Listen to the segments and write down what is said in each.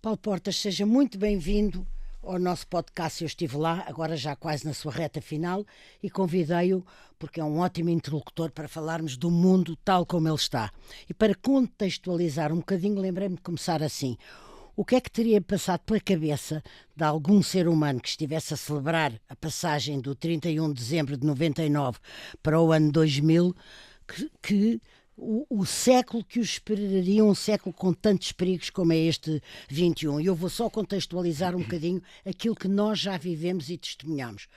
Paulo Portas, seja muito bem-vindo ao nosso podcast. Eu estive lá, agora já quase na sua reta final, e convidei-o porque é um ótimo interlocutor para falarmos do mundo tal como ele está. E para contextualizar um bocadinho, lembrei-me de começar assim. O que é que teria passado pela cabeça de algum ser humano que estivesse a celebrar a passagem do 31 de dezembro de 99 para o ano 2000, que o século que os esperaria, um século com tantos perigos como é este 21. E eu vou só contextualizar um bocadinho aquilo que nós já vivemos e testemunhamos.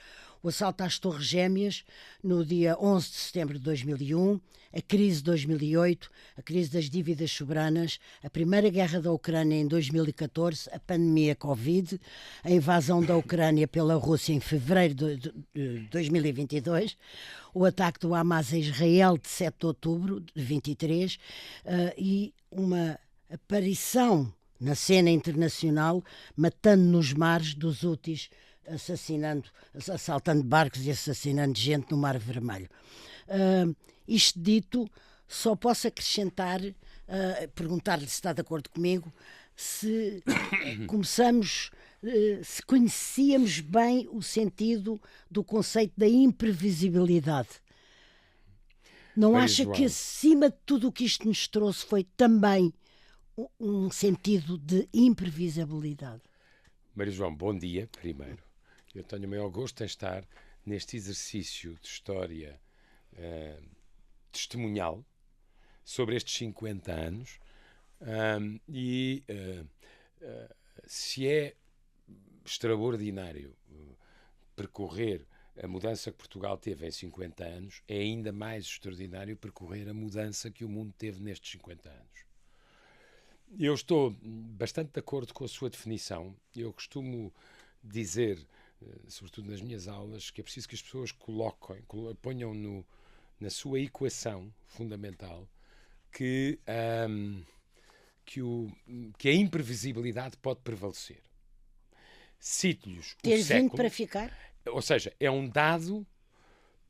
O assalto às Torres Gêmeas no dia 11 de setembro de 2001, a crise de 2008, a crise das dívidas soberanas, a primeira guerra da Ucrânia em 2014, a pandemia Covid, a invasão da Ucrânia pela Rússia em fevereiro de 2022, o ataque do Hamas a Israel de 7 de outubro de 23 e uma aparição na cena internacional, matando nos mares dos Houthis, assaltando barcos e assassinando gente no Mar Vermelho. Isto dito, só posso acrescentar, perguntar-lhe se está de acordo comigo, se começamos, se conhecíamos bem o sentido do conceito da imprevisibilidade. Não Maria acha João, que acima de tudo o que isto nos trouxe foi também um sentido de imprevisibilidade? Maria João, bom dia, primeiro. Eu tenho o maior gosto em estar neste exercício de história testemunhal sobre estes 50 anos se é extraordinário percorrer a mudança que Portugal teve em 50 anos, é ainda mais extraordinário percorrer a mudança que o mundo teve nestes 50 anos. Eu estou bastante de acordo com a sua definição. Eu costumo dizer, sobretudo nas minhas aulas, que é preciso que as pessoas ponham na sua equação fundamental que a imprevisibilidade pode prevalecer. Cito-lhes o Ter século, vindo para ficar? ou seja, é um dado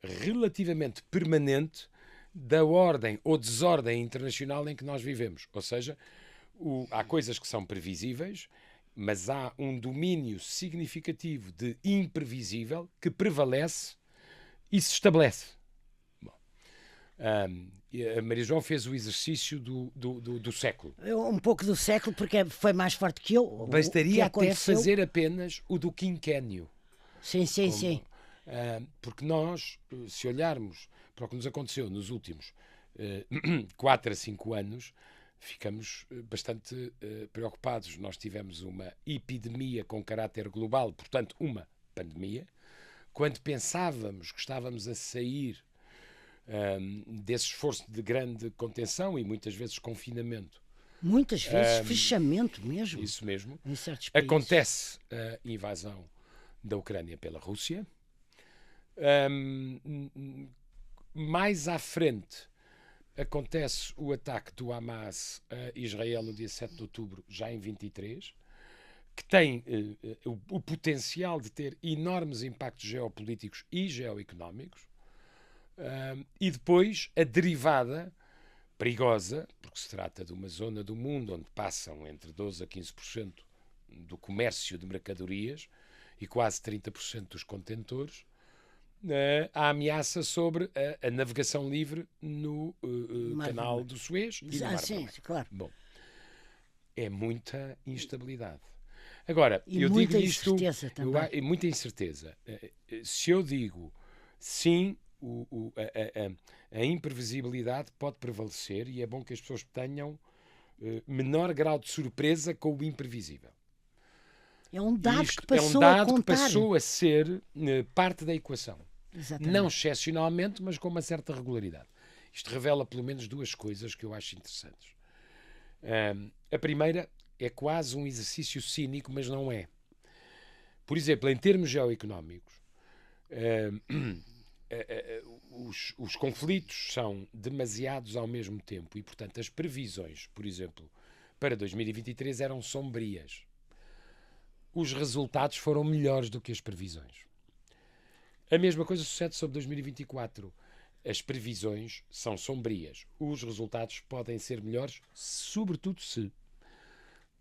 relativamente permanente da ordem ou desordem internacional em que nós vivemos. Ou seja, há coisas que são previsíveis, mas há um domínio significativo de imprevisível que prevalece e se estabelece. Bom, a Maria João fez o exercício do século. Um pouco do século, porque foi mais forte que eu. Bastaria até aconteceu... fazer apenas o do quinquénio. Sim, sim, sim. Porque nós, se olharmos para o que nos aconteceu nos últimos 4 a 5 anos, ficamos bastante preocupados. Nós tivemos uma epidemia com caráter global, portanto, uma pandemia. Quando pensávamos que estávamos a sair desse esforço de grande contenção e muitas vezes confinamento. Muitas vezes fechamento mesmo. Isso mesmo. Em certos países. Acontece a invasão da Ucrânia pela Rússia. Mais à frente acontece o ataque do Hamas a Israel no dia 7 de outubro, já em 23, que tem o potencial de ter enormes impactos geopolíticos e geoeconómicos. E depois a derivada perigosa, porque se trata de uma zona do mundo onde passam entre 12% a 15% do comércio de mercadorias e quase 30% dos contentores, a ameaça sobre a navegação livre no canal do Suez e no Mar sim, claro. Bom, é muita instabilidade. Agora, e eu muita digo isto, incerteza também. muita incerteza. Se eu digo sim, a imprevisibilidade pode prevalecer e é bom que as pessoas tenham menor grau de surpresa com o imprevisível. É um dado Isto que passou é um dado a que contar. passou a ser parte da equação. Exatamente. Não excepcionalmente, mas com uma certa regularidade. Isto revela pelo menos duas coisas que eu acho interessantes. A primeira é quase um exercício cínico, mas não é. Por exemplo, em termos geoeconómicos, os conflitos são demasiados ao mesmo tempo e, portanto, as previsões, por exemplo, para 2023 eram sombrias. Os resultados foram melhores do que as previsões. A mesma coisa sucede sobre 2024. As previsões são sombrias. Os resultados podem ser melhores, sobretudo se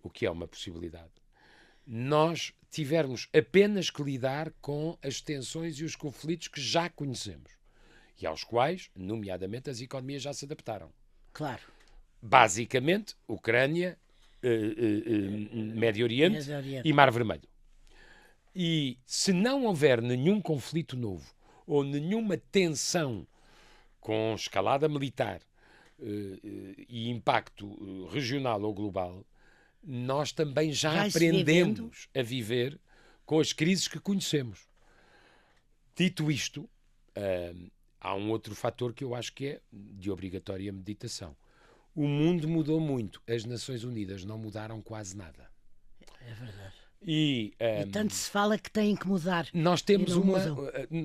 o que é uma possibilidade, nós tivermos apenas que lidar com as tensões e os conflitos que já conhecemos e aos quais, nomeadamente, as economias já se adaptaram. Claro. Basicamente, Ucrânia, Médio Oriente e Mar Vermelho. E se não houver nenhum conflito novo ou nenhuma tensão com escalada militar e impacto regional ou global, nós também já aprendemos a viver com as crises que conhecemos. Dito isto, há um outro fator que eu acho que é de obrigatória meditação. O mundo mudou muito. As Nações Unidas não mudaram quase nada. É verdade. E tanto se fala que têm que mudar. Nós temos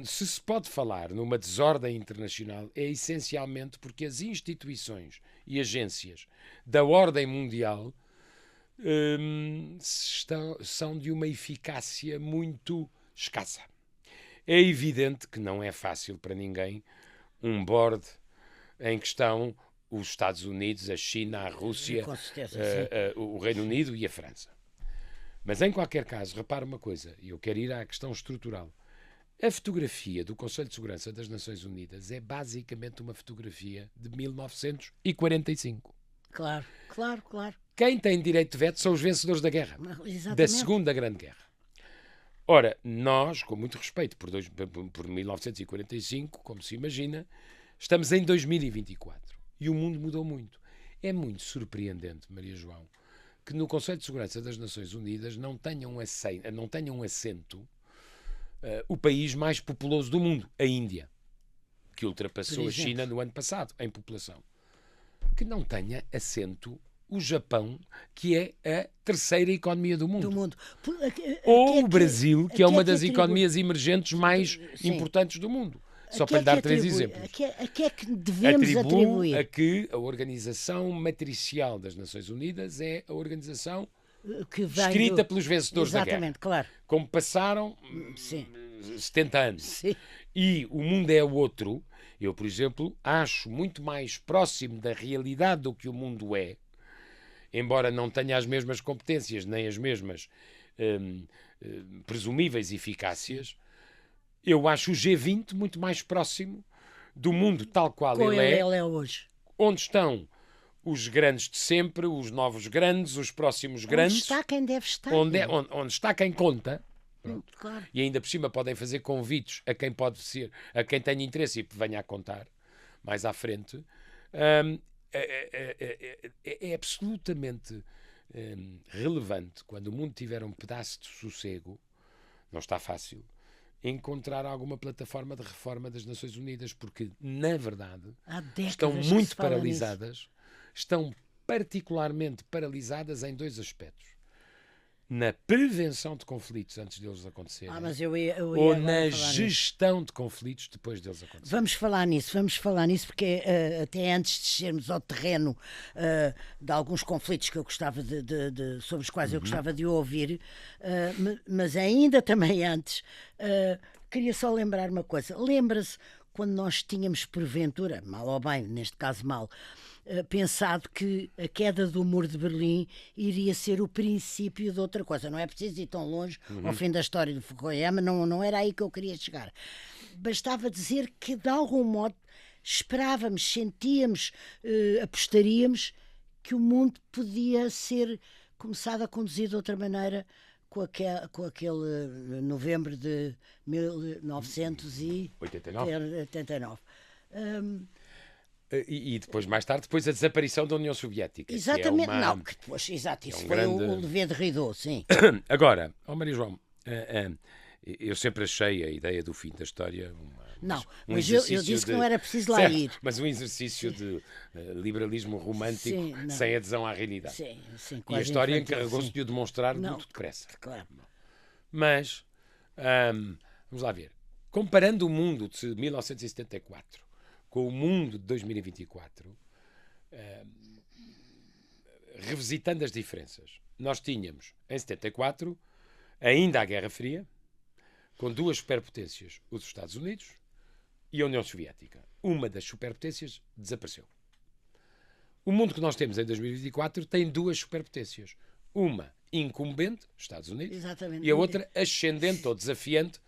se se pode falar numa desordem internacional, é essencialmente porque as instituições e agências da ordem mundial são de uma eficácia muito escassa. É evidente que não é fácil para ninguém um board em que estão os Estados Unidos, a China, a Rússia, o Reino Unido e a França. Mas, em qualquer caso, repara uma coisa, e eu quero ir à questão estrutural. A fotografia do Conselho de Segurança das Nações Unidas é basicamente uma fotografia de 1945. Claro. Quem tem direito de veto são os vencedores da guerra. Exatamente. Da Segunda Grande Guerra. Ora, nós, com muito respeito por 1945, como se imagina, estamos em 2024 e o mundo mudou muito. É muito surpreendente, Maria João, que no Conselho de Segurança das Nações Unidas não tenham assento o país mais populoso do mundo, a Índia, que ultrapassou a China no ano passado em população. Que não tenha assento o Japão, que é a terceira economia do mundo. Ou o Brasil, que é uma das economias emergentes mais importantes do mundo. Só para lhe dar 3 exemplos. A que é que devemos atribuir? A que a Organização Matricial das Nações Unidas é a organização escrita pelos vencedores da guerra. Exatamente, claro. Como passaram 70 anos. Sim. E o mundo é outro. Eu, por exemplo, acho muito mais próximo da realidade do que o mundo é, embora não tenha as mesmas competências, nem as mesmas presumíveis eficácias. Eu acho o G20 muito mais próximo do mundo tal qual ele é hoje. Onde estão os grandes de sempre, os novos grandes, os próximos grandes. Onde está quem deve estar. Onde está quem conta. Claro. E ainda por cima podem fazer convites a quem pode ser, a quem tenha interesse e venha a contar mais à frente. É absolutamente relevante, quando o mundo tiver um pedaço de sossego, não está fácil, encontrar alguma plataforma de reforma das Nações Unidas, porque, na verdade, estão muito paralisadas, estão particularmente paralisadas em 2 aspectos. Na prevenção de conflitos antes deles acontecerem, ou na gestão de conflitos depois deles acontecerem. Vamos falar nisso, porque até antes de descermos ao terreno de alguns conflitos que eu gostava sobre os quais eu gostava de ouvir, mas ainda também antes, queria só lembrar uma coisa. Lembra-se quando nós tínhamos, porventura, mal ou bem, neste caso mal, pensado que a queda do Muro de Berlim iria ser o princípio de outra coisa. Não é preciso ir tão longe ao fim da história do Fukuyama, não era aí que eu queria chegar. Bastava dizer que, de algum modo, esperávamos, sentíamos, apostaríamos que o mundo podia ser começado a conduzir de outra maneira com aquele novembro de 1989. E depois, mais tarde, depois a desaparição da União Soviética. Exatamente, isso foi o lever de rideau, sim. Agora, Maria João, eu sempre achei a ideia do fim da história mas eu disse que não era preciso lá ir. Mas um exercício de liberalismo romântico sem adesão à realidade. Sim, e a história encarregou-se de o demonstrar muito depressa. Claro. Mas, vamos lá ver. Comparando o mundo de 1974 com o mundo de 2024, revisitando as diferenças, nós tínhamos, em 74, ainda a Guerra Fria, com 2 superpotências, os Estados Unidos e a União Soviética. Uma das superpotências desapareceu. O mundo que nós temos em 2024 tem 2 superpotências, Uma incumbente, Estados Unidos, Exatamente. e a outra ascendente ou desafiante,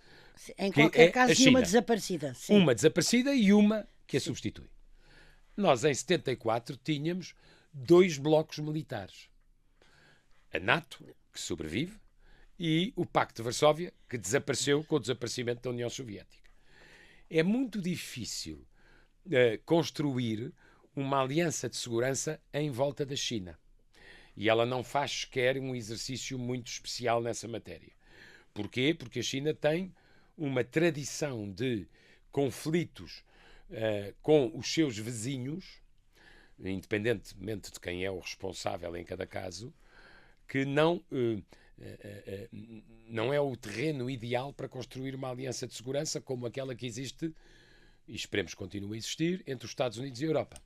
Em que qualquer é caso, a e uma China. desaparecida. Sim. Uma desaparecida e uma que a substitui. Nós, em 74, tínhamos 2 blocos militares. A NATO, que sobrevive, e o Pacto de Varsóvia, que desapareceu com o desaparecimento da União Soviética. É muito difícil construir uma aliança de segurança em volta da China. E ela não faz sequer um exercício muito especial nessa matéria. Porquê? Porque a China tem uma tradição de conflitos com os seus vizinhos, independentemente de quem é o responsável em cada caso, que não é o terreno ideal para construir uma aliança de segurança como aquela que existe, e esperemos que continue a existir, entre os Estados Unidos e a Europa.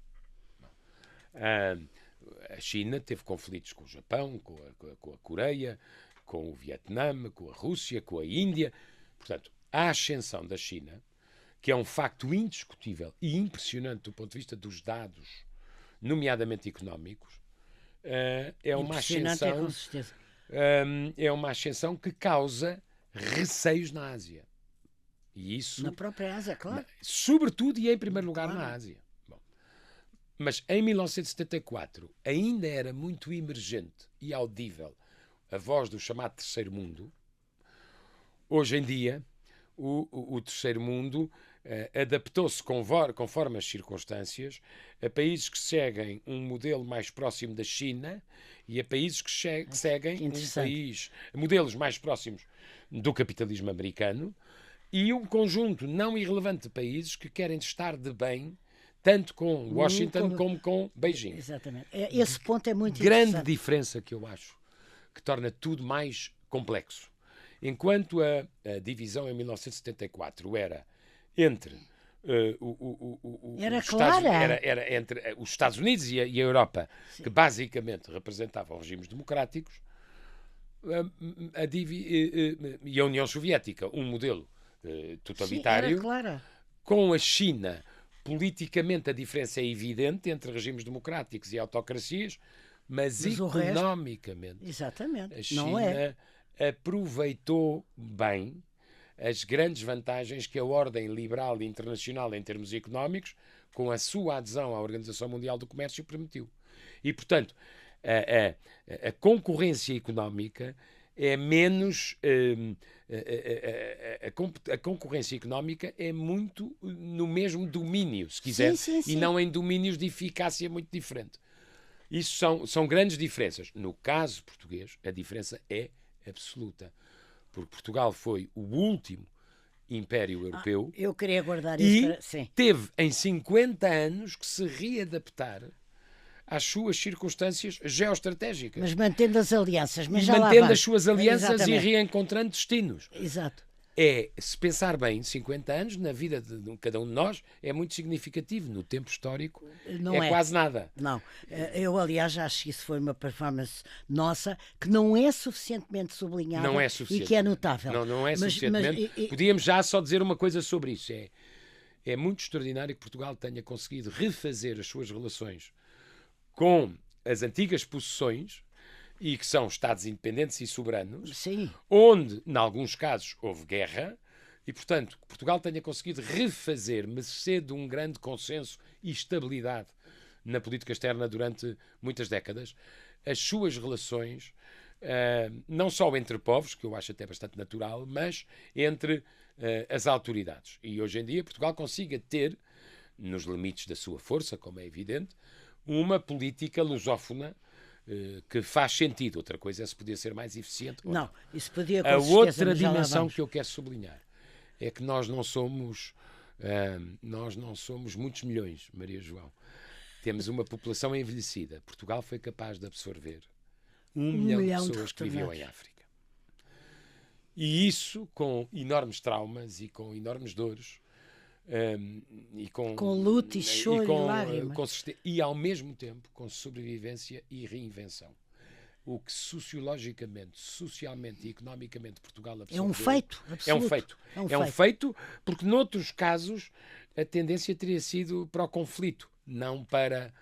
A China teve conflitos com o Japão, com a Coreia, com o Vietnã, com a Rússia, com a Índia. Portanto, a ascensão da China, que é um facto indiscutível e impressionante do ponto de vista dos dados, nomeadamente económicos, é uma ascensão, é uma ascensão que causa receios na Ásia. E isso, na própria Ásia, claro. Sobretudo e em primeiro lugar na Ásia. Bom, mas em 1974 ainda era muito emergente e audível a voz do chamado Terceiro Mundo. Hoje em dia, o Terceiro Mundo adaptou-se conforme as circunstâncias a países que seguem um modelo mais próximo da China e a países que seguem modelos mais próximos do capitalismo americano, e um conjunto não irrelevante de países que querem estar de bem tanto com Washington como com Beijing. Exatamente. Esse ponto é muito grande interessante. diferença que eu acho que torna tudo mais complexo. Enquanto a divisão em 1974 era entre era entre os Estados Unidos e a Europa, sim, que basicamente representavam regimes democráticos, e a União Soviética, um modelo totalitário. Sim, era clara. Com a China, politicamente a diferença é evidente entre regimes democráticos e autocracias, mas economicamente exatamente, a China aproveitou bem as grandes vantagens que a ordem liberal internacional em termos económicos, com a sua adesão à Organização Mundial do Comércio, permitiu. E, portanto, a concorrência económica é menos... a concorrência económica é muito no mesmo domínio, se quiser, sim. e não em domínios de eficácia muito diferente. Isso são grandes diferenças. No caso português, a diferença é absoluta. Porque Portugal foi o último império europeu. Eu queria guardar isso para... Sim. Teve em 50 anos que se readaptar às suas circunstâncias geoestratégicas. Mas mantendo as alianças. Mas mantendo as suas alianças e reencontrando destinos. Exato. Se pensar bem, 50 anos na vida de cada um de nós é muito significativo. No tempo histórico não é quase nada. Não. Eu, aliás, acho que isso foi uma performance nossa que não é suficientemente sublinhada, não é suficiente, e que é notável. Não é suficientemente. Podíamos já só dizer uma coisa sobre isso. É muito extraordinário que Portugal tenha conseguido refazer as suas relações com as antigas possessões, e que são Estados independentes e soberanos, sim, onde, em alguns casos, houve guerra, e, portanto, que Portugal tenha conseguido refazer, mercê de um grande consenso e estabilidade na política externa durante muitas décadas, as suas relações, não só entre povos, que eu acho até bastante natural, mas entre as autoridades. E hoje em dia Portugal consiga ter, nos limites da sua força, como é evidente, uma política lusófona que faz sentido. Outra coisa é se podia ser mais eficiente. Não, isso podia, com a certeza, outra dimensão que eu quero sublinhar é que nós não somos muitos milhões, Maria João. Temos uma população envelhecida. Portugal foi capaz de absorver 1 milhão de pessoas que viviam em África. E isso com enormes traumas e com enormes dores. E com luto e choro e lágrimas. E ao mesmo tempo com sobrevivência e reinvenção. O que sociologicamente, socialmente e economicamente Portugal absorveu. É um feito, absoluto. É um feito porque noutros casos a tendência teria sido para o conflito, não para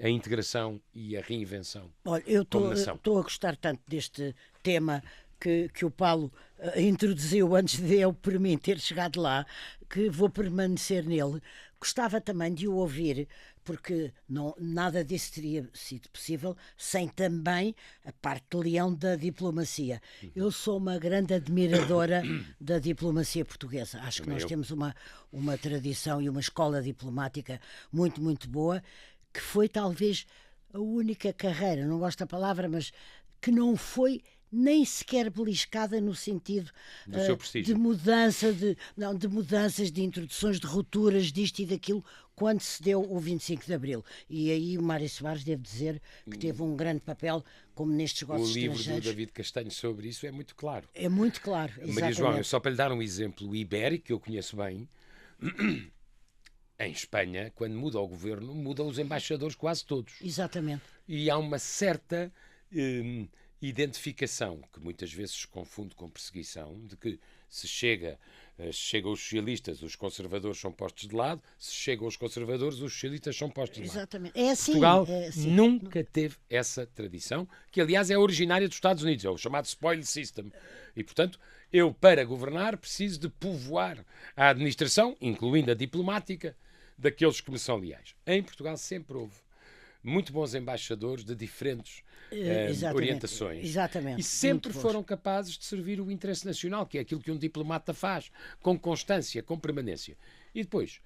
a integração e a reinvenção. Olha, eu como nação. estou a gostar tanto deste tema que o Paulo introduziu antes de eu, por mim, ter chegado lá, que vou permanecer nele. Gostava também de o ouvir, porque nada disso teria sido possível sem também a parte de leão da diplomacia. Eu sou uma grande admiradora da diplomacia portuguesa. Acho que nós temos uma tradição e uma escola diplomática muito, muito boa, que foi talvez a única carreira, não gosto da palavra, mas que não foi nem sequer beliscada no sentido do seu prestígio. de mudanças, de introduções, de rupturas, disto e daquilo, quando se deu o 25 de Abril. E aí o Mário Soares, devo dizer, que teve um grande papel, como nestes negócios estrangeiros. O livro do David Castanho sobre isso é muito claro. É muito claro, exatamente. Maria João, só para lhe dar um exemplo ibérico, que eu conheço bem, em Espanha, quando muda o governo, mudam os embaixadores quase todos. Exatamente. E há uma certa identificação, que muitas vezes se confunde com perseguição, de que se chega os socialistas, os conservadores são postos de lado, se chegam os conservadores, os socialistas são postos de lado. Exatamente. É assim. Portugal é assim. nunca teve essa tradição, que aliás é originária dos Estados Unidos, é o chamado spoil system. E, portanto, eu, para governar, preciso de povoar a administração, incluindo a diplomática, daqueles que me são leais. Em Portugal sempre houve muito bons embaixadores de diferentes orientações. Exatamente. E sempre foram capazes de servir o interesse nacional, que é aquilo que um diplomata faz, com constância, com permanência. E depois,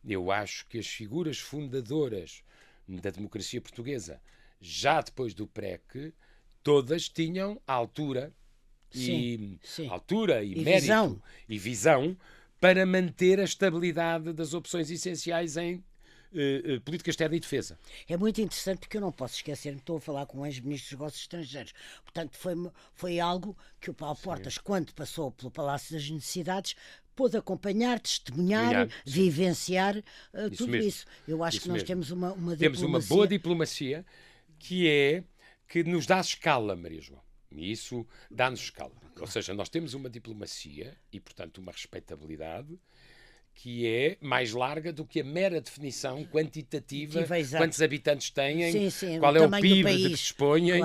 eu acho que as figuras fundadoras da democracia portuguesa, já depois do PREC, todas tinham altura altura e mérito e visão para manter a estabilidade das opções essenciais em política externa e defesa. É muito interessante porque eu não posso esquecer que estou a falar com um ex-ministro dos Negócios Estrangeiros. Portanto, foi algo que o Paulo Portas, quando passou pelo Palácio das Necessidades, pôde acompanhar, testemunhar, vivenciar tudo isso. Eu acho que nós temos uma diplomacia... Temos uma boa diplomacia que nos dá escala, Maria João. E isso dá-nos escala. Ou seja, nós temos uma diplomacia e, portanto, uma respeitabilidade que é mais larga do que a mera definição quantitativa, quantos habitantes têm, qual é o PIB de que dispõem,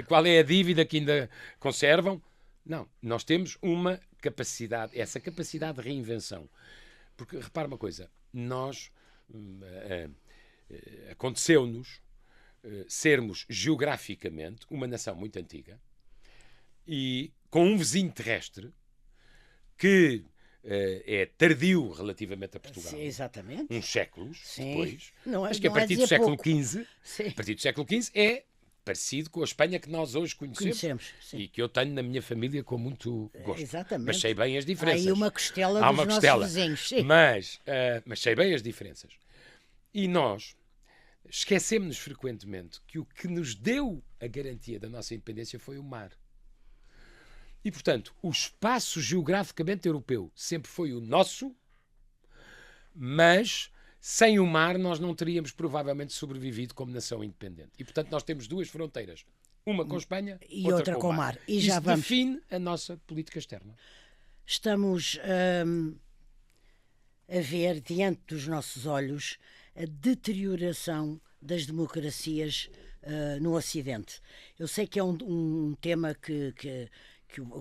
qual é a dívida que ainda conservam. Não, nós temos uma capacidade, essa capacidade de reinvenção. Porque, repara uma coisa, aconteceu-nos sermos geograficamente uma nação muito antiga e com um vizinho terrestre que é tardio relativamente a Portugal. Sim, exatamente. Uns séculos depois. Mas que a partir do século XV, é parecido com a Espanha que nós hoje conhecemos e que eu tenho na minha família com muito gosto. Exatamente. Mas sei bem as diferenças. Há aí uma costela dos nossos vizinhos. Sim. Mas sei bem as diferenças. E nós esquecemos-nos frequentemente que o que nos deu a garantia da nossa independência foi o mar. E, portanto, o espaço geograficamente europeu sempre foi o nosso, mas sem o mar nós não teríamos provavelmente sobrevivido como nação independente. E, portanto, nós temos duas fronteiras. Uma com a Espanha e outra com o mar. E já isso define a nossa política externa. Estamos a ver, diante dos nossos olhos, a deterioração das democracias no Ocidente. Eu sei que é um tema que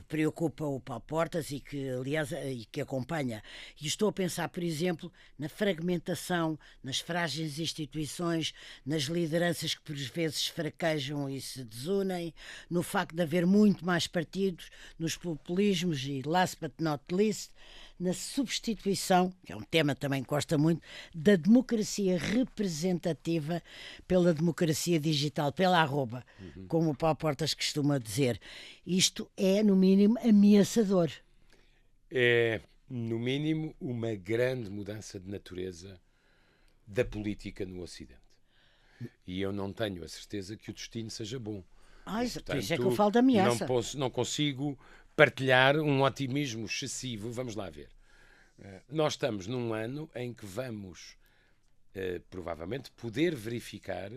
preocupa o Paulo Portas e que, aliás, que acompanha. E estou a pensar, por exemplo, na fragmentação, nas frágeis instituições, nas lideranças que por vezes fraquejam e se desunem, no facto de haver muito mais partidos, nos populismos e, last but not least, na substituição, que é um tema também que gosta muito, da democracia representativa pela democracia digital, pela arroba, como o Paulo Portas costuma dizer. Isto é, no mínimo, ameaçador. É, no mínimo, uma grande mudança de natureza da política no Ocidente. E eu não tenho a certeza que o destino seja bom. Portanto, por isso é que eu falo de ameaça. Não consigo partilhar um otimismo excessivo. Vamos lá ver. Nós estamos num ano em que vamos, provavelmente, poder verificar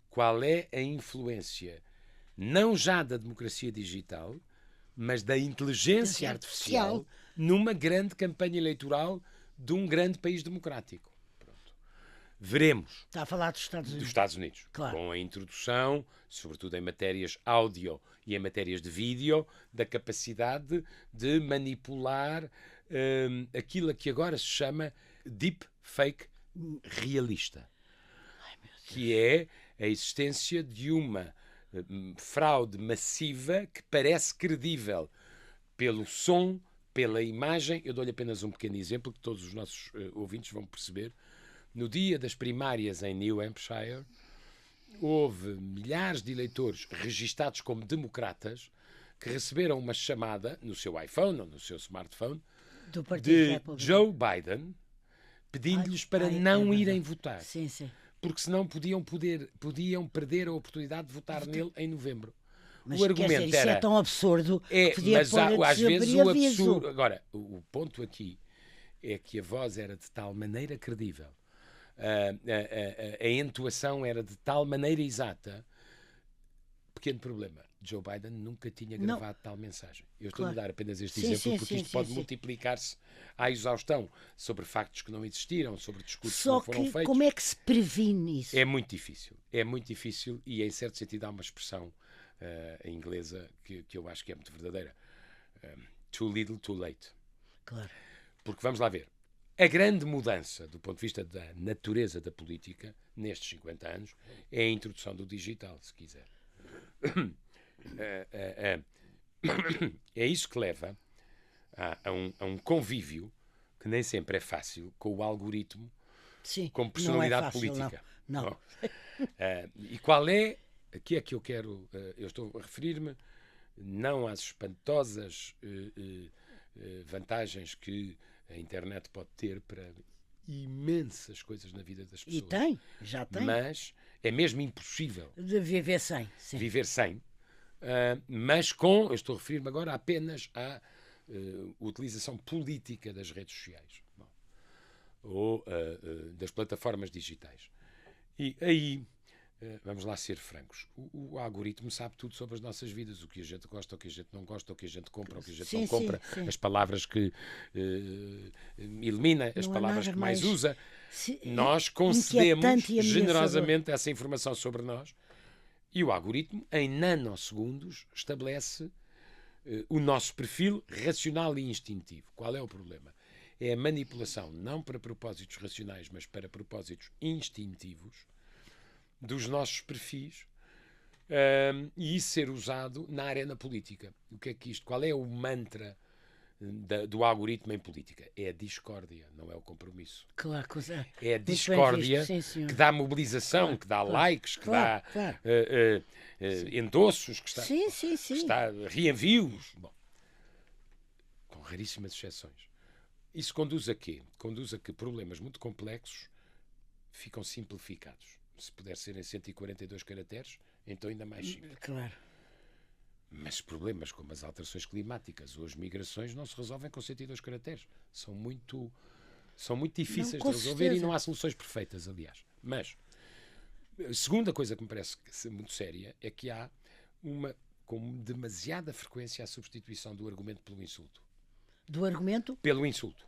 qual é a influência, não já da democracia digital, mas da inteligência artificial numa grande campanha eleitoral de um grande país democrático. Pronto. Veremos. Está a falar dos Estados Dos Unidos. Estados Unidos. Claro. Com a introdução, sobretudo em matérias áudio e em matérias de vídeo, da capacidade de manipular aquilo que agora se chama deepfake realista. Que é a existência de uma fraude massiva que parece credível pelo som, pela imagem. Eu dou-lhe apenas um pequeno exemplo que todos os nossos ouvintes vão perceber. No dia das primárias em New Hampshire, houve milhares de eleitores registados como democratas que receberam uma chamada no seu iPhone ou no seu smartphone Do Partido de Republicano. Joe Biden pedindo-lhes para não irem votar. Sim, sim. Porque senão podiam perder a oportunidade de votar nele em novembro. Mas O argumento quer dizer, isso era... é tão absurdo que podia mas pôr às vezes o aviso. absurdo... Agora, o ponto aqui é que a voz era de tal maneira credível, a entoação era de tal maneira exata. Pequeno problema. Joe Biden nunca tinha gravado tal mensagem. Eu estou a dar apenas este exemplo porque isto pode multiplicar-se à exaustão sobre factos que não existiram, sobre discursos que não foram feitos. Como é que se previne isso? É muito difícil e em certo sentido há uma expressão inglesa que eu acho que é muito verdadeira. Too little, too late. Claro. Porque vamos lá ver. A grande mudança do ponto de vista da natureza da política nestes 50 anos é a introdução do digital, se quiser. É isso que leva a um convívio que nem sempre é fácil com o algoritmo. Sim, como personalidade não é fácil, política. Não. Bom, e qual é? Aqui é que eu quero. Eu estou a referir-me não às espantosas vantagens que a internet pode ter para imensas coisas na vida das pessoas. E já tem. Mas é mesmo impossível de viver sem. Sim. viver sem. Mas eu estou a referir-me agora apenas à utilização política das redes sociais. Bom, ou das plataformas digitais. E aí, vamos lá ser francos, o algoritmo sabe tudo sobre as nossas vidas, o que a gente gosta, o que a gente não gosta, o que a gente compra, o que a gente não compra, as palavras que elimina, as palavras que mais usa. Nós concedemos generosamente essa informação sobre nós e o algoritmo, em nanosegundos, estabelece o nosso perfil racional e instintivo. Qual é o problema? É a manipulação, não para propósitos racionais, mas para propósitos instintivos, dos nossos perfis, e isso ser usado na arena política. O que é que isto? Qual é o mantra do algoritmo em política? É a discórdia, não é o compromisso. Claro, é a discórdia que dá mobilização, que dá likes, que dá endossos, que está reenvios. Bom, com raríssimas exceções. Isso conduz a quê? Conduz a que problemas muito complexos ficam simplificados. Se puder ser em 142 caracteres, então ainda mais simples. Claro. Mas problemas como as alterações climáticas ou as migrações não se resolvem com 102 caracteres. São muito difíceis de resolver e não há soluções perfeitas, aliás. Mas a segunda coisa que me parece muito séria é que há com demasiada frequência a substituição do argumento pelo insulto. Do argumento? Pelo insulto.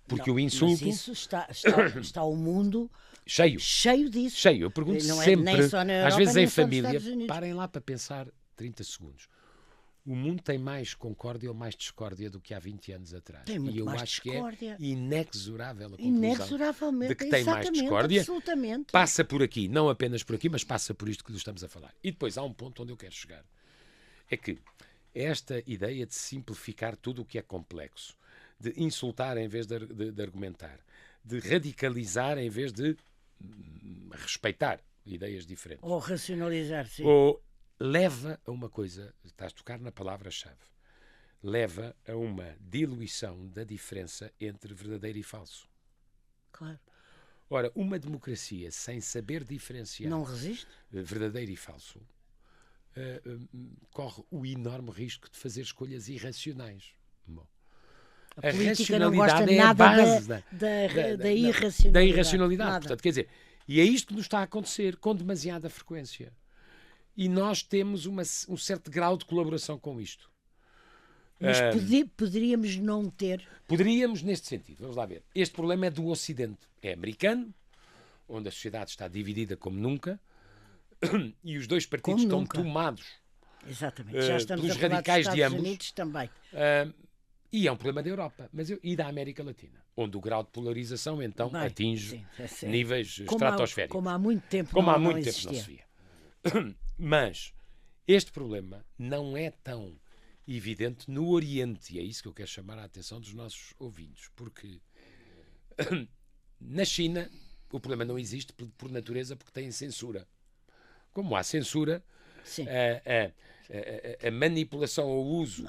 Porque o insulto... Mas isso está o mundo cheio disso. Cheio. Eu pergunto não sempre, nem só na Europa, às vezes nem em só nos família, Estados Unidos. parem lá para pensar 30 segundos. O mundo tem mais concórdia ou mais discórdia do que há 20 anos atrás. Tem muito e eu mais acho discórdia. que é inexorável a conclusão Inexoravelmente, de que tem mais discórdia. Absolutamente. Passa por aqui, não apenas por aqui, mas passa por isto que lhe estamos a falar. E depois há um ponto onde eu quero chegar. É que esta ideia de simplificar tudo o que é complexo, de insultar em vez de argumentar, de radicalizar em vez de respeitar ideias diferentes. Ou racionalizar, sim. Ou leva a uma coisa, estás a tocar na palavra-chave, leva a uma diluição da diferença entre verdadeiro e falso. Claro. Ora, uma democracia sem saber diferenciar não resiste? Verdadeiro e falso corre o enorme risco de fazer escolhas irracionais. Bom, a política não gosta nada da irracionalidade. Da irracionalidade. Portanto, quer dizer, e é isto que nos está a acontecer com demasiada frequência. E nós temos um certo grau de colaboração com isto. Mas poderíamos não ter? Poderíamos, neste sentido. Vamos lá ver. Este problema é do Ocidente. É americano, onde a sociedade está dividida como nunca e os dois partidos estão tomados Exatamente. Já estamos pelos a falar radicais dos de Estados ambos. Unidos também. E é um problema da Europa e da América Latina, onde o grau de polarização então atinge níveis estratosféricos. Como há muito tempo como não, há muito não tempo não se via. Mas este problema não é tão evidente no Oriente, e é isso que eu quero chamar a atenção dos nossos ouvintes, porque na China o problema não existe por natureza porque tem censura. Como há censura, a manipulação ou o uso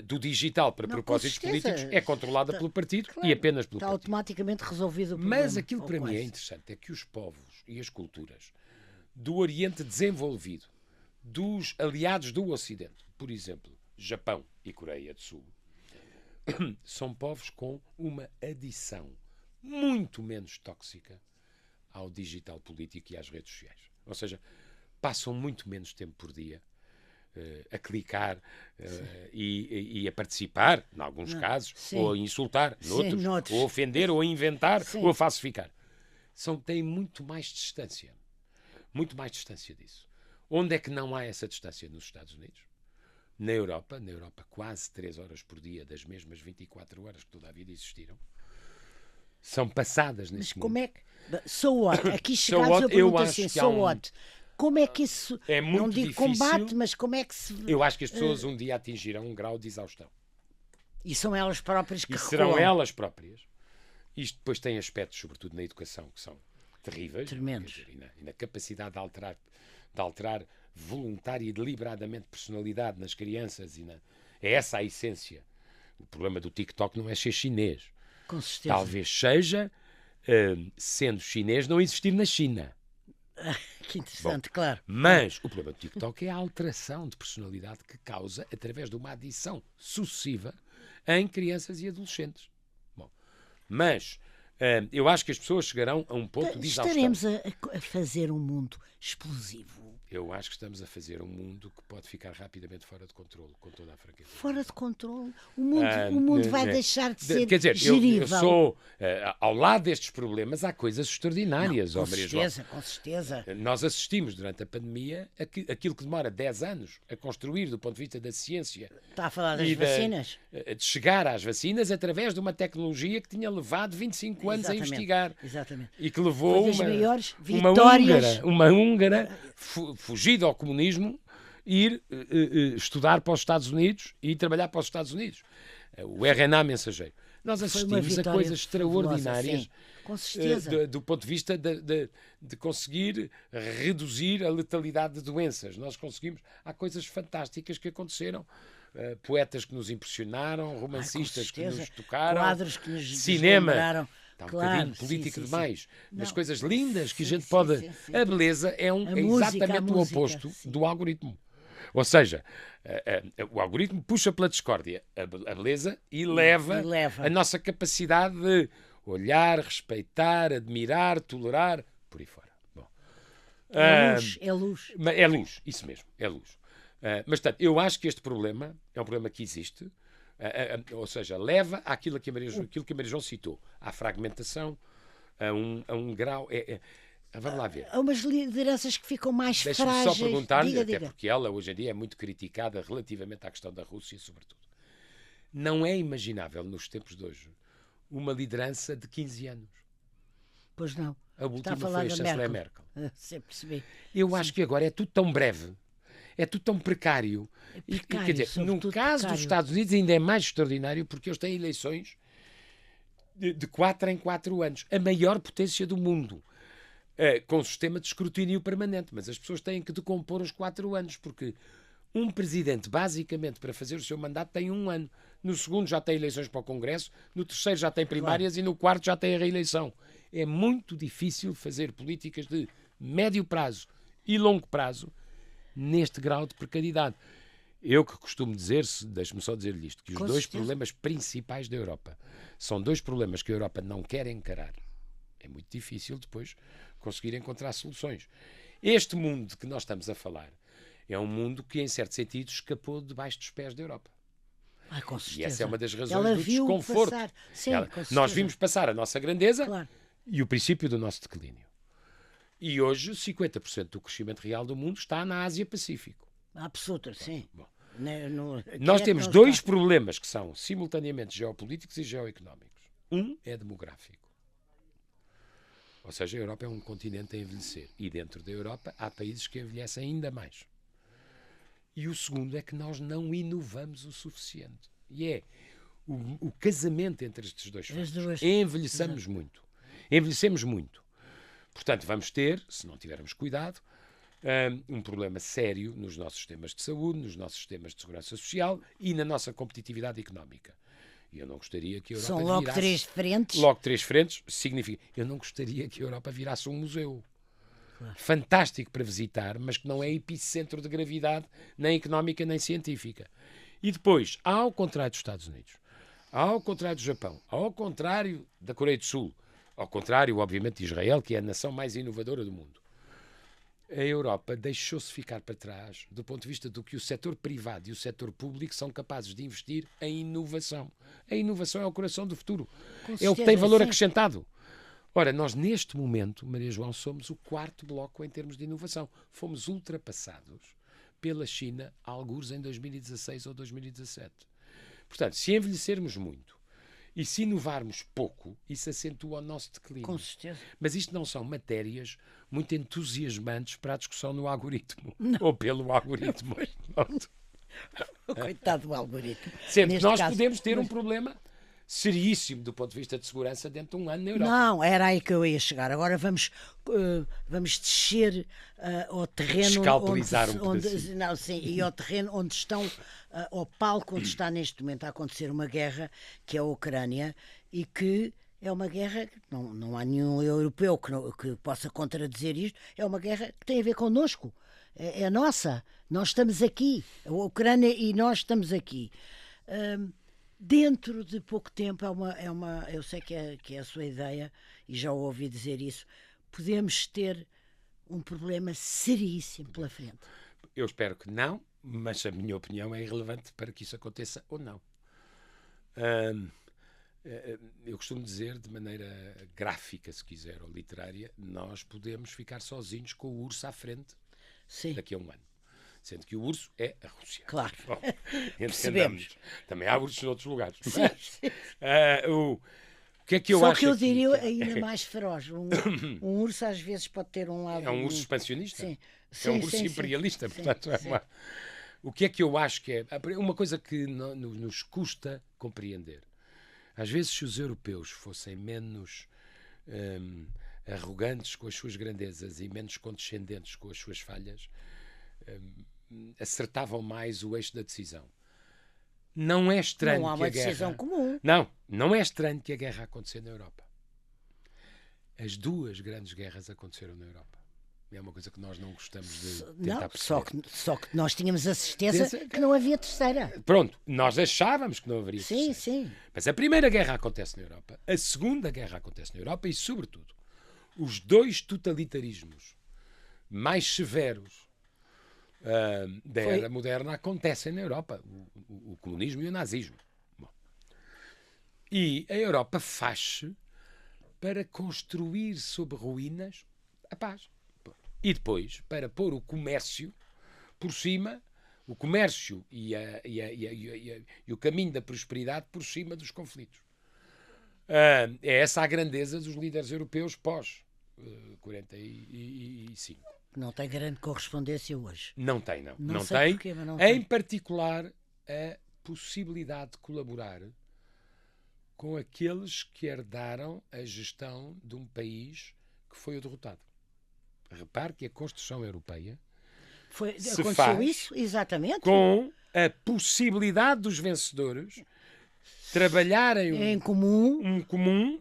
do digital para propósitos políticos é controlada pelo partido e apenas pelo partido. Está automaticamente resolvido o problema. Mas aquilo para mim é interessante é que os povos e as culturas do Oriente desenvolvido, dos aliados do Ocidente, por exemplo, Japão e Coreia do Sul, são povos com uma adição muito menos tóxica ao digital político e às redes sociais. Ou seja, passam muito menos tempo por dia a clicar e a participar, em alguns casos, ou a insultar, noutros, ou a ofender, ou a inventar, ou a falsificar. Têm muito mais distância. Muito mais distância disso. Onde é que não há essa distância? Nos Estados Unidos. Na Europa, quase 3 horas por dia, das mesmas 24 horas que toda a vida existiram, são passadas nesse mundo. Mas como é que... So what? Aqui chegados eu pergunto assim, so what? Como é que isso... É muito não digo difícil, combate, mas como é que se... Eu acho que as pessoas um dia atingirão um grau de exaustão. E são elas próprias que serão elas próprias. Isto depois tem aspectos, sobretudo na educação, que são terríveis. Tremendos. E na capacidade de alterar voluntária e deliberadamente personalidade nas crianças. É essa a essência. O problema do TikTok não é ser chinês. Com certeza. Talvez seja, sendo chinês, não existir na China. Que interessante, claro. Mas o problema do TikTok é a alteração de personalidade que causa através de uma adição sucessiva em crianças e adolescentes. Bom, mas eu acho que as pessoas chegarão a um ponto de exaustão. Estaremos a fazer um mundo explosivo. Eu acho que estamos a fazer um mundo que pode ficar rapidamente fora de controle, com toda a franqueza. Fora de controle? O mundo vai deixar de ser quer dizer, gerível. Eu sou, ao lado destes problemas, há coisas extraordinárias. Com certeza. Nós assistimos durante a pandemia aquilo que demora 10 anos a construir do ponto de vista da ciência. Está a falar das vacinas? De chegar às vacinas através de uma tecnologia que tinha levado 25 anos a investigar. Exatamente. E que levou uma húngara fugido ao comunismo, ir estudar para os Estados Unidos e trabalhar para os Estados Unidos. O RNA mensageiro. Nós assistimos a coisas extraordinárias com certeza. do ponto de vista de conseguir reduzir a letalidade de doenças. Nós conseguimos. Há coisas fantásticas que aconteceram. Poetas que nos impressionaram, romancistas que nos tocaram, quadros que nos cinema. Está um bocadinho político demais. Mas coisas lindas que a gente pode... A beleza é exatamente o oposto do algoritmo. Ou seja, o algoritmo puxa pela discórdia a beleza e leva a nossa capacidade de olhar, respeitar, admirar, tolerar, por aí fora. Bom, é luz. É luz, isso mesmo, é luz. Mas, portanto, eu acho que este problema é um problema que existe. Ou seja, leva àquilo que a Maria João citou, à fragmentação, a um grau. Vamos lá ver. Há umas lideranças que ficam mais frágeis. Deixa-me só perguntar-lhe, até porque ela hoje em dia é muito criticada relativamente à questão da Rússia, sobretudo. Não é imaginável, nos tempos de hoje, uma liderança de 15 anos. Pois não. A última foi a chanceler Merkel. Sempre percebi. Eu acho que agora é tudo tão breve. É tudo tão precário. Quer dizer, no caso dos Estados Unidos ainda é mais extraordinário porque eles têm eleições de 4 em 4 anos. A maior potência do mundo. Com um sistema de escrutínio permanente. Mas as pessoas têm que decompor os 4 anos porque um presidente, basicamente, para fazer o seu mandato tem 1 ano. No segundo já tem eleições para o Congresso, no terceiro já tem primárias e no quarto já tem a reeleição. É muito difícil fazer políticas de médio prazo e longo prazo neste grau de precariedade. Eu que costumo dizer, deixe-me só dizer-lhe isto, que os dois problemas principais da Europa são 2 problemas que a Europa não quer encarar. É muito difícil depois conseguir encontrar soluções. Este mundo de que nós estamos a falar é um mundo que, em certo sentido, escapou debaixo dos pés da Europa. Com certeza. E essa é uma das razões do desconforto. Sim, nós vimos passar a nossa grandeza e o princípio do nosso declínio. E hoje 50% do crescimento real do mundo está na Ásia-Pacífico. Absoluto, sim. Bom. Nós Nós temos dois problemas que são simultaneamente geopolíticos e geoeconómicos. Um é demográfico. Ou seja, a Europa é um continente a envelhecer. E dentro da Europa há países que envelhecem ainda mais. E o segundo é que nós não inovamos o suficiente. E é o casamento entre estes dois fatores. Envelhecemos muito. Envelhecemos muito. Portanto, vamos ter, se não tivermos cuidado, um problema sério nos nossos sistemas de saúde, nos nossos sistemas de segurança social e na nossa competitividade económica. E eu não gostaria que a Europa São logo virasse... três frentes. Logo três frentes significa... Eu não gostaria que a Europa virasse um museu. Claro. Fantástico para visitar, mas que não é epicentro de gravidade, nem económica, nem científica. E depois, ao contrário dos Estados Unidos, ao contrário do Japão, ao contrário da Coreia do Sul, ao contrário, obviamente, de Israel, que é a nação mais inovadora do mundo, a Europa deixou-se ficar para trás do ponto de vista do que o setor privado e o setor público são capazes de investir em inovação. A inovação é o coração do futuro. É o que tem valor acrescentado. Ora, nós neste momento, Maria João, somos o quarto bloco em termos de inovação. Fomos ultrapassados pela China, algures em 2016 ou 2017. Portanto, se envelhecermos muito e se inovarmos pouco, isso acentua o nosso declínio. Com certeza. Mas isto não são matérias muito entusiasmantes para a discussão no algoritmo. Não. Ou pelo algoritmo. Coitado do algoritmo. Sendo que nós podemos ter um problema seríssimo do ponto de vista de segurança dentro de um ano na Europa. Não, era aí que eu ia chegar. Agora vamos descer ao terreno escalpelizar e ao terreno onde estão, ao palco onde está neste momento a acontecer uma guerra, que é a Ucrânia, e que é uma guerra, não há nenhum europeu que possa contradizer isto, é uma guerra que tem a ver connosco. É nossa. Nós estamos aqui. A Ucrânia e nós estamos aqui. Dentro de pouco tempo, eu sei que é a sua ideia, e já ouvi dizer isso, podemos ter um problema seríssimo pela frente. Eu espero que não, mas a minha opinião é irrelevante para que isso aconteça ou não. Eu costumo dizer, de maneira gráfica, se quiser, ou literária, nós podemos ficar sozinhos com o urso à frente. Sim. Daqui a um ano. Sendo que o urso é a Rússia. Claro. Bom, percebemos. Também há ursos em outros lugares. Mas, o que é que eu Só acho que eu diria ainda mais feroz. Um urso às vezes pode ter um lado... É um urso expansionista? Sim. É um urso imperialista, portanto. O que é que eu acho que é... Uma coisa que nos custa compreender. Às vezes, se os europeus fossem menos arrogantes com as suas grandezas e menos condescendentes com as suas falhas, acertavam mais o eixo da decisão. Não é estranho não há uma decisão comum. Não é estranho que a guerra aconteça na Europa. As duas grandes guerras aconteceram na Europa. É uma coisa que nós não gostamos de tentar perceber. Só que nós tínhamos a certeza que não havia terceira. Pronto, nós achávamos que não haveria terceira. Sim. Mas a primeira guerra acontece na Europa, a segunda guerra acontece na Europa e, sobretudo, os dois totalitarismos mais severos da era moderna acontecem na Europa, o comunismo e o nazismo. Bom. E a Europa faz-se para construir sobre ruínas a paz. E depois, para pôr o comércio por cima, o comércio e o caminho da prosperidade por cima dos conflitos. É essa a grandeza dos líderes europeus pós-45. Não tem grande correspondência hoje. Não tem, não. Não tem. Porquê, mas não em tem. particular, a possibilidade de colaborar com aqueles que herdaram a gestão de É país que foi o derrotado. Repare que a construção europeia aconteceu isso, exatamente, com a possibilidade dos vencedores trabalharem em comum,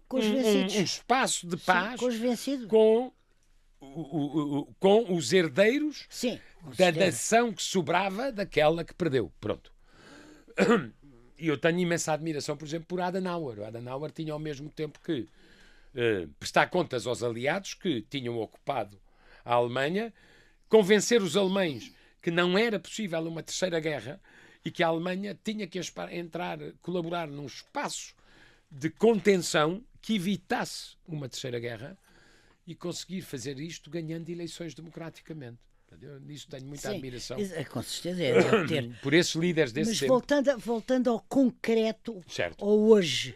com os vencidos. um espaço de paz. Sim, com os vencidos. Com os herdeiros Sim, da nação que sobrava daquela que perdeu. Pronto. E eu tenho imensa admiração, por exemplo, por Adenauer. O Adenauer tinha ao mesmo tempo que prestar contas aos aliados que tinham ocupado a Alemanha, convencer os alemães que não era possível uma terceira guerra e que a Alemanha tinha que colaborar num espaço de contenção que evitasse uma terceira guerra. e conseguir fazer isto ganhando eleições democraticamente. Eu nisso tenho muita admiração. Com certeza é ter. Por esses líderes desse Mas tempo. voltando ao concreto, Certo. ao hoje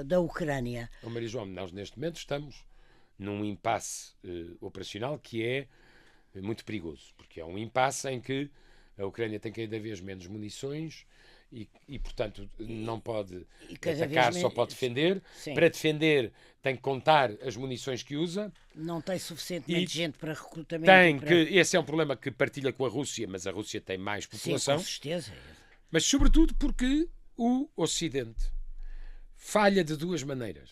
da Ucrânia. Maria João, nós neste momento estamos num impasse operacional que é muito perigoso, porque é um impasse em que a Ucrânia tem cada vez menos munições e portanto, não pode atacar, só pode defender. Sim. Para defender, tem que contar as munições que usa. Não tem suficientemente gente para recrutamento. Esse é um problema que partilha com a Rússia, mas a Rússia tem mais população. Sim, com certeza. Mas, sobretudo, porque o Ocidente falha de duas maneiras.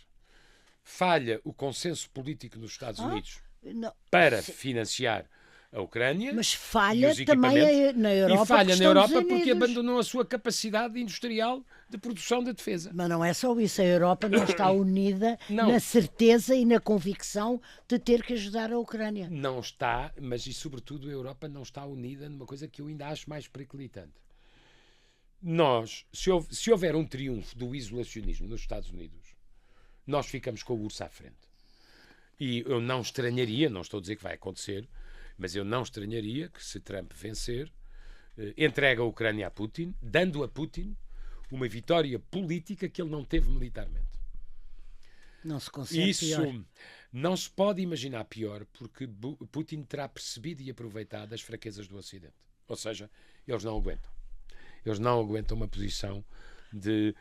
Falha o consenso político nos Estados Unidos para financiar a Ucrânia, mas falha também na Europa. E falha na Europa porque abandonou a sua capacidade industrial de produção de defesa. Mas não é só isso. A Europa não está unida na certeza e na convicção de ter que ajudar a Ucrânia. Não está, mas e sobretudo a Europa não está unida numa coisa que eu ainda acho mais periclitante. Nós, se houver um triunfo do isolacionismo nos Estados Unidos, nós ficamos com o urso à frente. E eu não estranharia, não estou a dizer que vai acontecer, mas eu não estranharia que, se Trump vencer, entregue a Ucrânia a Putin, dando a Putin uma vitória política que ele não teve militarmente. Não se consegue pior. Isso não se pode imaginar pior, porque Putin terá percebido e aproveitado as fraquezas do Ocidente. Ou seja, eles não aguentam. Eles não aguentam uma posição de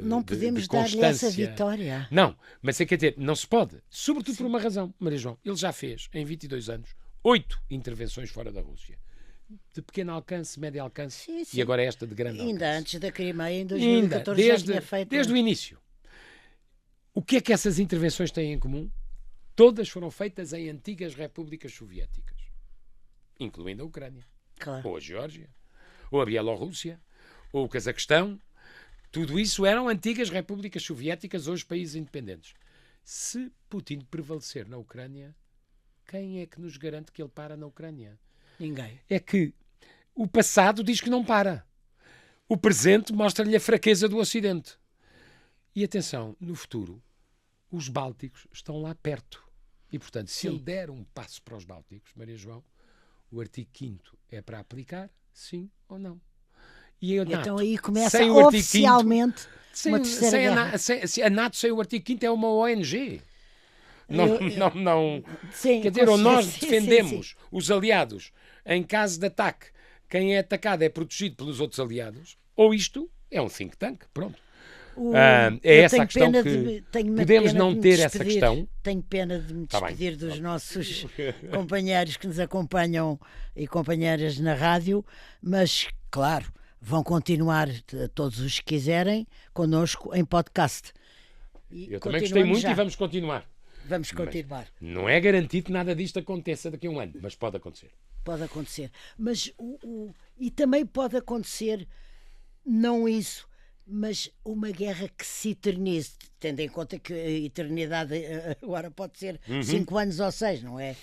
não podemos dar-lhe essa vitória. Não, mas quer dizer, não se pode. Sobretudo por uma razão, Maria João. Ele já fez, em 22 anos, 8 intervenções fora da Rússia. De pequeno alcance, médio alcance, e agora esta de grande alcance. Ainda antes da Crimeia, em 2014, já tinha feito. Desde o início. O que é que essas intervenções têm em comum? Todas foram feitas em antigas repúblicas soviéticas, incluindo a Ucrânia, claro. Ou a Geórgia, ou a Bielorrússia, ou o Cazaquistão. Tudo isso eram antigas repúblicas soviéticas, hoje países independentes. Se Putin prevalecer na Ucrânia, quem é que nos garante que ele para na Ucrânia? Ninguém. É que o passado diz que não para. O presente mostra-lhe a fraqueza do Ocidente. E atenção, no futuro, os Bálticos estão lá perto. E, portanto, se ele der um passo para os Bálticos, Maria João, o artigo 5º é para aplicar, sim ou não. E então aí começa oficialmente uma terceira guerra. A NATO sem o artigo 5º é uma ONG. Não. Sim, quer dizer, ou nós defendemos os aliados em caso de ataque, quem é atacado é protegido pelos outros aliados, ou isto é um think tank. Pronto. É essa a questão que podemos não ter essa questão. Tenho pena de me despedir dos nossos companheiros que nos acompanham e companheiras na rádio, mas, claro, vão continuar, todos os que quiserem, connosco em podcast. Eu também gostei muito e vamos continuar. Vamos continuar. Mas não é garantido que nada disto aconteça daqui a um ano, mas pode acontecer. Pode acontecer. Mas e também pode acontecer, não isso, mas uma guerra que se eternize, tendo em conta que a eternidade agora pode ser 5 anos ou 6, não é?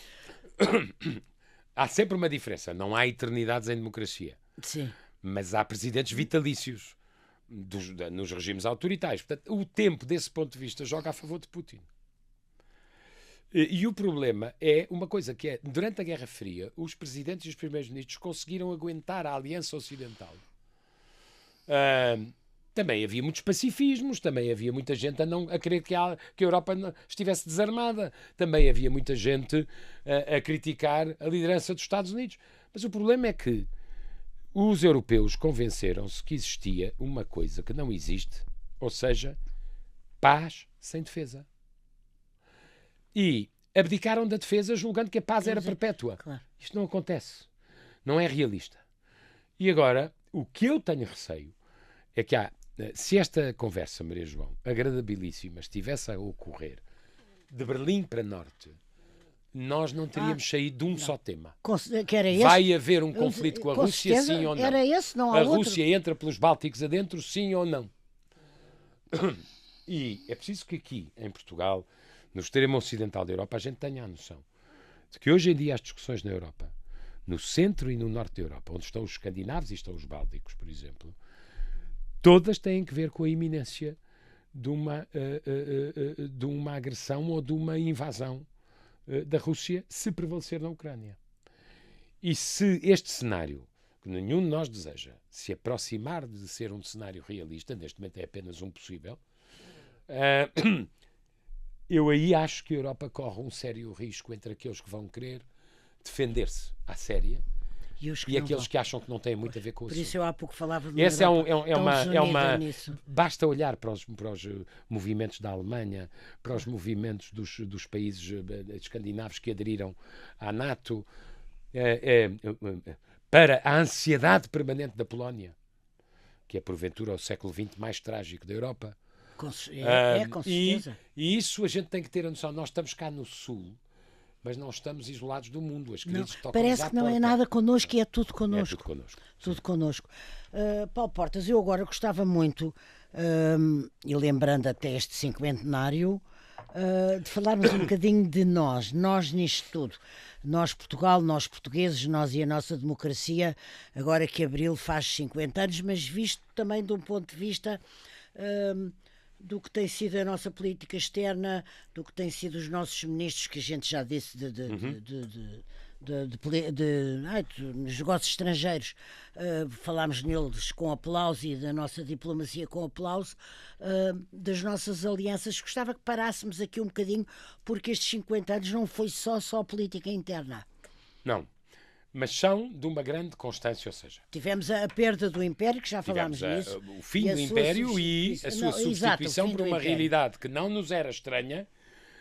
Há sempre uma diferença. Não há eternidades em democracia. Sim. Mas há presidentes vitalícios nos regimes autoritários. Portanto, o tempo, desse ponto de vista, joga a favor de Putin. E o problema é uma coisa que é, durante a Guerra Fria, os presidentes e os primeiros-ministros conseguiram aguentar a Aliança Ocidental. Também havia muitos pacifismos, também havia muita gente a querer que a Europa estivesse desarmada, também havia muita gente a criticar a liderança dos Estados Unidos. Mas o problema é que os europeus convenceram-se que existia uma coisa que não existe, ou seja, paz sem defesa. E abdicaram da defesa julgando que a paz era perpétua. Claro. Isto não acontece. Não é realista. E agora, o que eu tenho receio é que se esta conversa, Maria João, agradabilíssima, estivesse a ocorrer de Berlim para Norte, nós não teríamos saído de um só tema. Que era esse? Vai haver um conflito com a Rússia, certeza, sim ou não? Era esse, não há a outro. Rússia entra pelos Bálticos adentro, sim ou não? E é preciso que aqui, em Portugal, no extremo ocidental da Europa, a gente tenha a noção de que hoje em dia as discussões na Europa, no centro e no norte da Europa, onde estão os escandinavos e estão os bálticos, por exemplo, todas têm que ver com a iminência de uma agressão ou de uma invasão da Rússia se prevalecer na Ucrânia. E se este cenário, que nenhum de nós deseja, se aproximar de ser um cenário realista, neste momento é apenas um possível, eu aí acho que a Europa corre um sério risco entre aqueles que vão querer defender-se à séria e aqueles que acham que não têm muito a ver com o assunto. Por isso eu há pouco falava de Esse uma basta olhar para os movimentos da Alemanha, para os movimentos dos países escandinavos que aderiram à NATO, para a ansiedade permanente da Polónia, que é porventura o século XX mais trágico da Europa. Com certeza. E isso a gente tem que ter a noção. Nós estamos cá no Sul, mas não estamos isolados do mundo. As crises tocam-nos parece que não é nada connosco e é tudo connosco. É tudo connosco. Tudo connosco. Paulo Portas, eu agora gostava muito, e lembrando até este cinquentenário, de falarmos um bocadinho de nós nisto tudo. Nós, Portugal, nós portugueses, nós e a nossa democracia, agora que abril faz 50 anos, mas visto também de um ponto de vista do que tem sido a nossa política externa, do que têm sido os nossos ministros, que a gente já disse nos negócios estrangeiros, falámos neles com aplauso e da nossa diplomacia com aplauso, das nossas alianças. Gostava que parássemos aqui um bocadinho, porque estes 50 anos não foi só política interna. Não. Mas são de uma grande constância, ou seja... Tivemos a perda do Império, que já falámos nisso. O fim do Império e a sua substituição por uma realidade que não nos era estranha,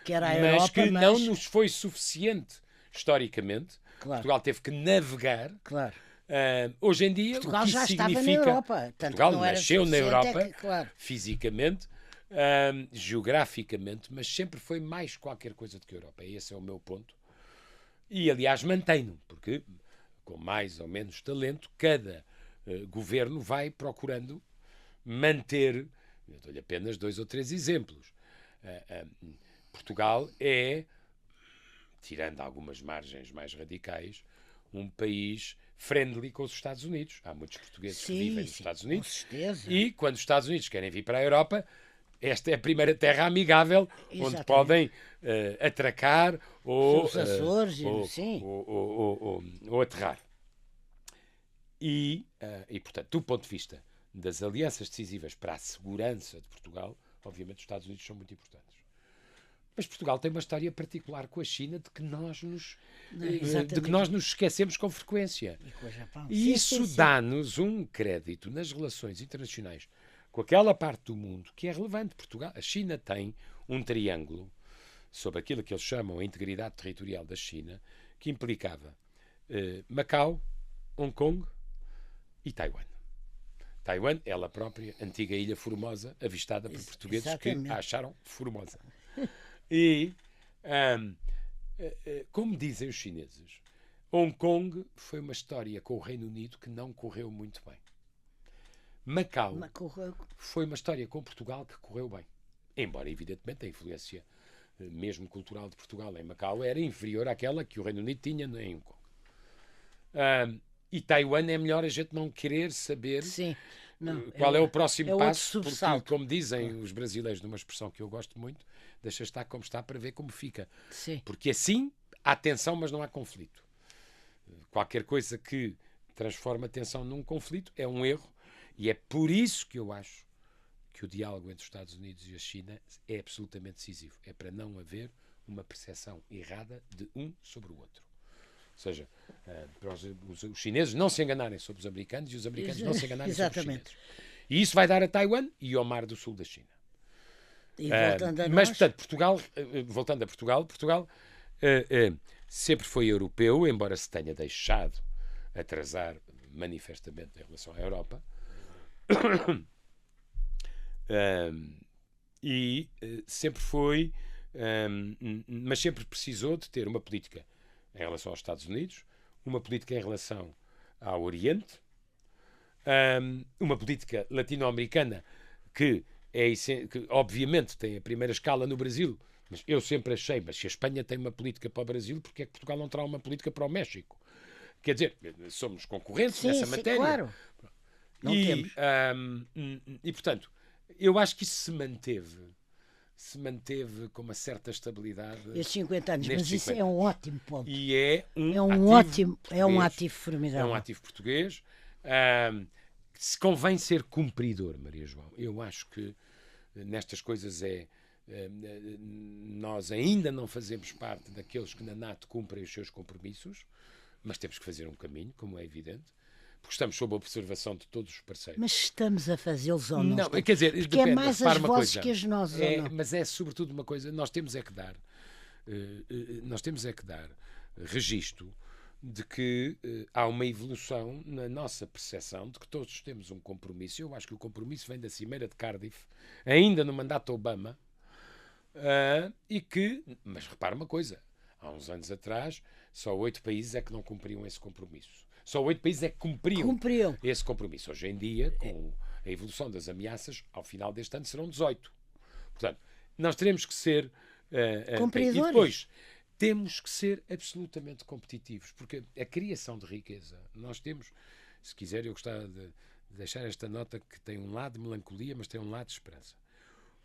que era a mas Europa, que não nos foi suficiente historicamente. Claro. Portugal teve que navegar. Claro. Hoje em dia, Portugal o que já isso estava significa... na Europa. Tanto Portugal não era nasceu na Europa, claro, fisicamente, geograficamente, mas sempre foi mais qualquer coisa do que a Europa. Esse é o meu ponto. E, aliás, mantém-no, porque... com mais ou menos talento, cada governo vai procurando manter, eu dou-lhe apenas 2 ou 3 exemplos. Portugal é, tirando algumas margens mais radicais, um país friendly com os Estados Unidos. Há muitos portugueses que vivem nos Estados Unidos. Com certeza. E quando os Estados Unidos querem vir para a Europa, esta é a primeira terra amigável onde podem atracar ou, os Açores, ou aterrar. E, portanto, do ponto de vista das alianças decisivas para a segurança de Portugal, obviamente os Estados Unidos são muito importantes. Mas Portugal tem uma história particular com a China de que nós nos esquecemos com frequência. E isso dá-nos um crédito nas relações internacionais com aquela parte do mundo que é relevante. A China tem um triângulo sobre aquilo que eles chamam a integridade territorial da China, que implicava Macau, Hong Kong e Taiwan. Taiwan, ela própria, antiga Ilha Formosa, avistada por portugueses que a acharam formosa. E, como dizem os chineses, Hong Kong foi uma história com o Reino Unido que não correu muito bem. Macau foi uma história com Portugal que correu bem. Embora, evidentemente, a influência mesmo cultural de Portugal em Macau era inferior àquela que o Reino Unido tinha em Hong Kong. E Taiwan é melhor a gente não querer saber qual é o próximo passo, porque, como dizem os brasileiros, numa expressão que eu gosto muito, deixa estar como está para ver como fica. Sim. Porque assim há tensão, mas não há conflito. Qualquer coisa que transforma a tensão num conflito é um erro, e é por isso que eu acho que o diálogo entre os Estados Unidos e a China é absolutamente decisivo. É para não haver uma percepção errada de um sobre o outro. Ou seja, para os chineses não se enganarem sobre os americanos e os americanos não se enganarem sobre os chineses. E isso vai dar a Taiwan e ao Mar do Sul da China. Mas, portanto, Portugal, voltando a Portugal, sempre foi europeu, embora se tenha deixado atrasar manifestamente em relação à Europa. E sempre foi, mas sempre precisou de ter uma política em relação aos Estados Unidos, uma política em relação ao Oriente, uma política latino-americana que obviamente tem a primeira escala no Brasil, mas eu sempre achei, mas se a Espanha tem uma política para o Brasil, porque é que Portugal não terá uma política para o México? Quer dizer, somos concorrentes nessa matéria. Claro. E, portanto, Eu acho que isso se manteve com uma certa estabilidade. Estes 50 anos, mas nestes isso 50 é um ótimo ponto. E é É um ativo formidável. É um ativo português. Se convém ser cumpridor, Maria João. Eu acho que nestas coisas nós ainda não fazemos parte daqueles que na NATO cumprem os seus compromissos, mas temos que fazer um caminho, como é evidente, porque estamos sob a observação de todos os parceiros. Mas estamos a fazê-los ou não? Não, quer dizer, porque depende, é mais repara as uma vozes coisa, que as nossas, ou não? mas é sobretudo uma coisa, nós temos é que dar registro de que há uma evolução na nossa percepção de que todos temos um compromisso. Eu acho que o compromisso vem da Cimeira de Cardiff, ainda no mandato Obama, mas repara uma coisa, há uns anos atrás, só 8 países é que não cumpriam esse compromisso. Só 8 países é que cumpriam esse compromisso. Hoje em dia, com a evolução das ameaças, ao final deste ano serão 18. Portanto, nós teremos que ser... cumpridores. E depois, temos que ser absolutamente competitivos, porque a criação de riqueza, nós temos, se quiser, eu gostava de deixar esta nota que tem um lado de melancolia, mas tem um lado de esperança.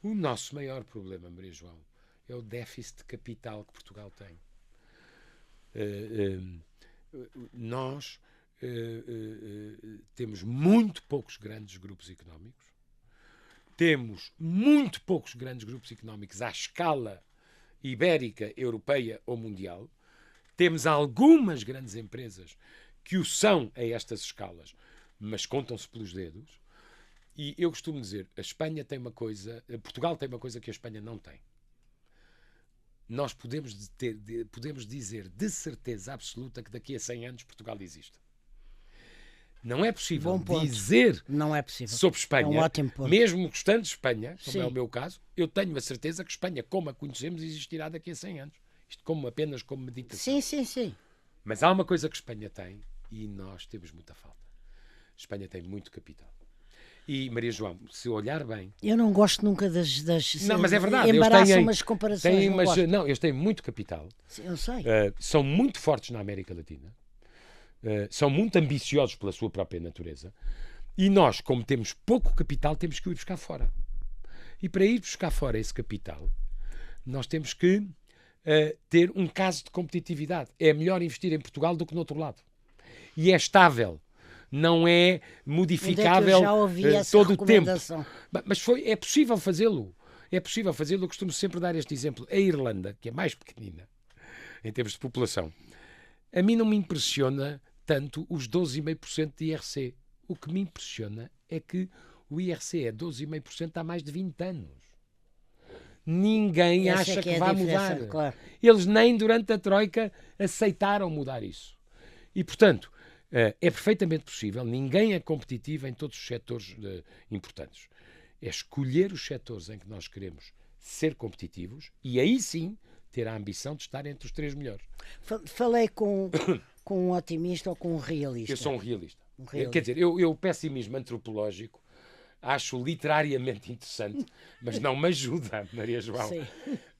O nosso maior problema, Maria João, é o déficit de capital que Portugal tem. Nós temos muito poucos grandes grupos económicos, temos muito poucos grandes grupos económicos à escala ibérica, europeia ou mundial, temos algumas grandes empresas que o são a estas escalas, mas contam-se pelos dedos. E eu costumo dizer, Portugal tem uma coisa que a Espanha não tem. Nós podemos dizer de certeza absoluta que daqui a 100 anos Portugal existe. Não é possível dizer sobre Espanha, é um ótimo ponto. Mesmo gostando de Espanha, como Sim. é o meu caso, eu tenho a certeza que Espanha, como a conhecemos, existirá daqui a 100 anos. Isto apenas como meditação. Sim. Mas há uma coisa que Espanha tem e nós temos muita falta. Espanha tem muito capital. E, Maria João, se olhar bem... Eu não gosto nunca das não, mas é verdade. Embaraçam as comparações. Eles têm muito capital. Sim, eu sei. São muito fortes na América Latina. São muito ambiciosos pela sua própria natureza. E nós, como temos pouco capital, temos que o ir buscar fora. E para ir buscar fora esse capital, nós temos que ter um caso de competitividade. É melhor investir em Portugal do que no outro lado. E é estável. Não é modificável todo o tempo. Mas é possível fazê-lo. É possível fazê-lo. Eu costumo sempre dar este exemplo. A Irlanda, que é mais pequenina em termos de população, a mim não me impressiona tanto os 12,5% de IRC. O que me impressiona é que o IRC é 12,5% há mais de 20 anos. Ninguém acha que vai mudar. Claro. Eles nem durante a Troika aceitaram mudar isso. E, portanto, é perfeitamente possível. Ninguém é competitivo em todos os setores importantes. É escolher os setores em que nós queremos ser competitivos e aí sim ter a ambição de estar entre os 3 melhores. Falei com um otimista ou com um realista? Eu sou um realista. Quer dizer, eu pessimismo antropológico acho literariamente interessante, mas não me ajuda, Maria João. Sim.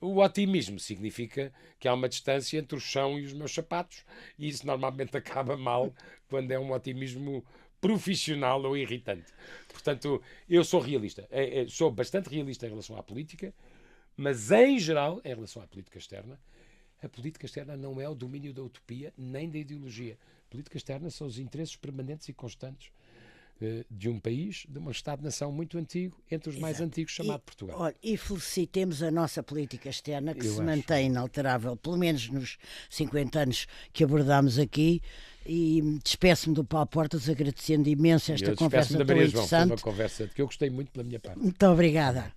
O otimismo significa que há uma distância entre o chão e os meus sapatos e isso normalmente acaba mal quando é um otimismo profissional ou irritante. Portanto, eu sou realista. Sou bastante realista em relação à política, mas em geral, em relação à política externa, a política externa não é o domínio da utopia nem da ideologia. A política externa são os interesses permanentes e constantes de um país, de um Estado-nação muito antigo, entre os mais antigos, chamado Portugal. Olha, e felicitemos a nossa política externa, que se mantém inalterável, pelo menos nos 50 anos que abordámos aqui, e despeço-me do Paulo Portas, agradecendo imenso esta conversa tão interessante. Foi uma conversa que eu gostei muito pela minha parte. Muito obrigada.